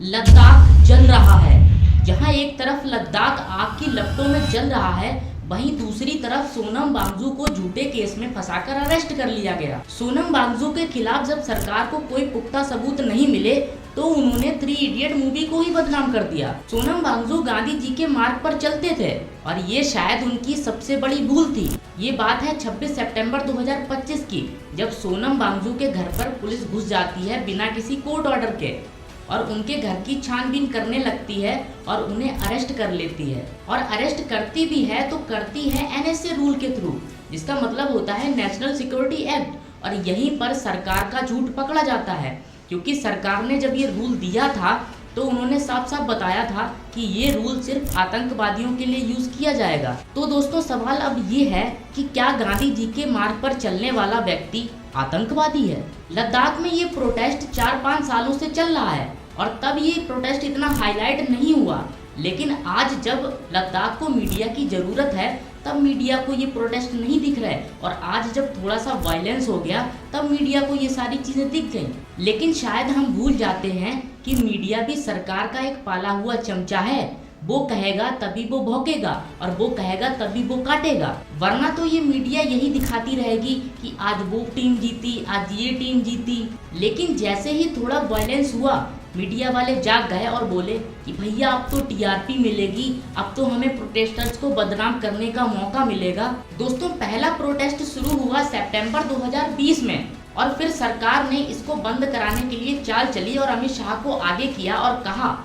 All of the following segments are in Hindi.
लद्दाख जल रहा है। जहां एक तरफ लद्दाख आग की लपटों में जल रहा है, वहीं दूसरी तरफ सोनम वांगचुक को झूठे केस में फंसाकर अरेस्ट कर लिया गया। सोनम वांगचुक के खिलाफ जब सरकार को कोई पुख्ता सबूत नहीं मिले तो उन्होंने 3 इडियट मूवी को ही बदनाम कर दिया। सोनम वांगचुक गांधी जी के मार्ग पर चलते थे और ये शायद उनकी सबसे बड़ी भूल थी। ये बात है 26 सितंबर 2025 की, जब सोनम वांगचुक के घर पर पुलिस घुस जाती है बिना किसी कोर्ट ऑर्डर के और उनके घर की छानबीन करने लगती है और उन्हें अरेस्ट कर लेती है। और अरेस्ट करती भी है तो करती है NSA रूल के थ्रू, जिसका मतलब होता है नेशनल सिक्योरिटी एक्ट। और यहीं पर सरकार का झूठ पकड़ा जाता है, क्योंकि सरकार ने जब ये रूल दिया था तो उन्होंने साफ साफ बताया था कि ये रूल सिर्फ आतंकवादियों के लिए यूज किया जाएगा। तो दोस्तों, सवाल अब ये है कि क्या गांधी जी के मार्ग पर चलने वाला व्यक्ति आतंकवादी है? लद्दाख में ये प्रोटेस्ट 4-5 सालों से चल रहा है और तब ये प्रोटेस्ट इतना हाईलाइट नहीं हुआ, लेकिन आज जब लद्दाख को मीडिया की जरूरत है तब मीडिया को ये प्रोटेस्ट नहीं दिख रहा है, और आज जब थोड़ा सा वायलेंस हो गया तब मीडिया को ये सारी चीजें दिख गई। लेकिन शायद हम भूल जाते हैं कि मीडिया भी सरकार का एक पाला हुआ चमचा है। वो कहेगा तभी वो भौंकेगा और वो कहेगा तभी वो काटेगा, वरना तो ये मीडिया यही दिखाती रहेगी कि आज वो टीम जीती, आज ये टीम जीती। लेकिन जैसे ही थोड़ा वायलेंस हुआ, मीडिया वाले जाग गए और बोले कि भैया अब तो TRP मिलेगी, अब तो हमें प्रोटेस्टर्स को बदनाम करने का मौका मिलेगा। दोस्तों, पहला प्रोटेस्ट शुरू हुआ सितंबर 2020 में और फिर सरकार ने इसको बंद कराने के लिए चाल चली और अमित शाह को आगे किया और कहा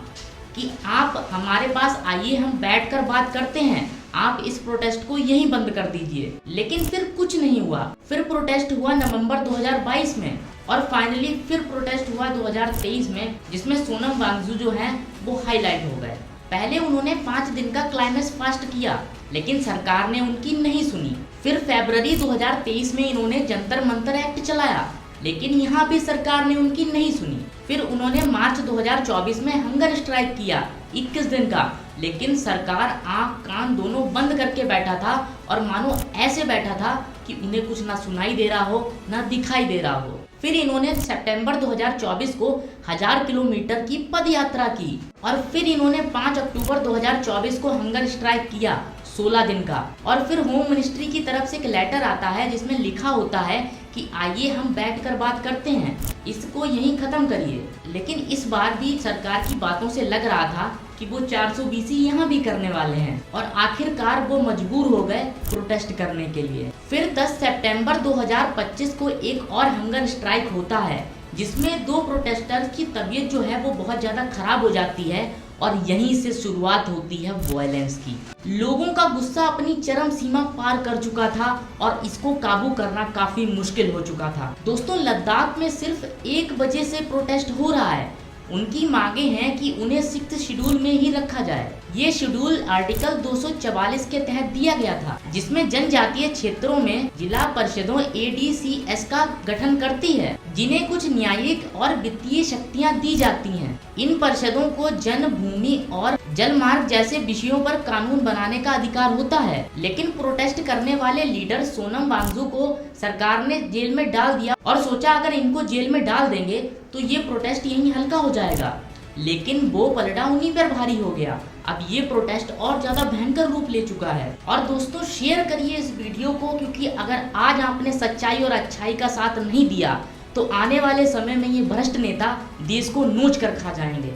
कि आप हमारे पास आइए, हम बैठकर बात करते हैं, आप इस प्रोटेस्ट को यहीं बंद कर दीजिए। लेकिन फिर कुछ नहीं हुआ। फिर प्रोटेस्ट हुआ नवंबर 2022 में और फाइनली फिर प्रोटेस्ट हुआ 2023 में, जिसमें सोनम वांगचुक जो हैं वो हाईलाइट हो गए। पहले उन्होंने 5 दिन का क्लाइमेक्स फास्ट किया, लेकिन सरकार ने उनकी नहीं सुनी। फिर फरवरी 2023 में इन्होंने जंतर मंतर एक्ट चलाया, लेकिन यहाँ भी सरकार ने उनकी नहीं सुनी। फिर उन्होंने मार्च 2024 में हंगर स्ट्राइक किया 21 दिन का, लेकिन सरकार आंख कान दोनों बंद करके बैठा था और मानो ऐसे बैठा था कि उन्हें कुछ ना सुनाई दे रहा हो ना दिखाई दे रहा हो। फिर इन्होंने सितंबर 2024 को 1000 किलोमीटर की पद यात्रा की और फिर इन्होंने 5 अक्टूबर 2024 को हंगर स्ट्राइक किया 16 दिन का। और फिर होम मिनिस्ट्री की तरफ से एक लेटर आता है जिसमें लिखा होता है कि आइए हम बैठकर बात करते हैं, इसको यहीं खत्म करिए। लेकिन इस बार भी सरकार की बातों से लग रहा था कि वो 420 यहाँ भी करने वाले हैं और आखिरकार वो मजबूर हो गए प्रोटेस्ट करने के लिए। फिर 10 सितंबर 2025 को एक और हंगर स्ट्राइक होता है, जिसमें 2 प्रोटेस्टर्स की तबीयत जो है वो बहुत ज्यादा खराब हो जाती है और यहीं से शुरुआत होती है वायलेंस की। लोगों का गुस्सा अपनी चरम सीमा पार कर चुका था और इसको काबू करना काफी मुश्किल हो चुका था। दोस्तों, लद्दाख में सिर्फ 1 बजे से प्रोटेस्ट हो रहा है। उनकी मांगे हैं कि उन्हें 6th शेड्यूल में ही रखा जाए। ये शेड्यूल आर्टिकल 244 के तहत दिया गया था, जिसमें जनजातीय क्षेत्रों में जिला परिषदों ADCS का गठन करती है, जिन्हें कुछ न्यायिक और वित्तीय शक्तियां दी जाती हैं। इन परिषदों को जन, भूमि और जल मार्ग जैसे विषयों पर कानून बनाने का अधिकार होता है। लेकिन प्रोटेस्ट करने वाले लीडर सोनम वांगचुक को सरकार ने जेल में डाल दिया और सोचा अगर इनको जेल में डाल देंगे तो ये प्रोटेस्ट यहीं हल्का हो जाएगा। लेकिन वो पलड़ा उन्हीं पर भारी हो गया। अब ये प्रोटेस्ट और ज्यादा भयंकर रूप ले चुका है। और दोस्तों, शेयर करिए इस वीडियो को, क्योंकि अगर आज आपने सच्चाई और अच्छाई का साथ नहीं दिया तो आने वाले समय में ये भ्रष्ट नेता देश को नोच कर खा जाएंगे।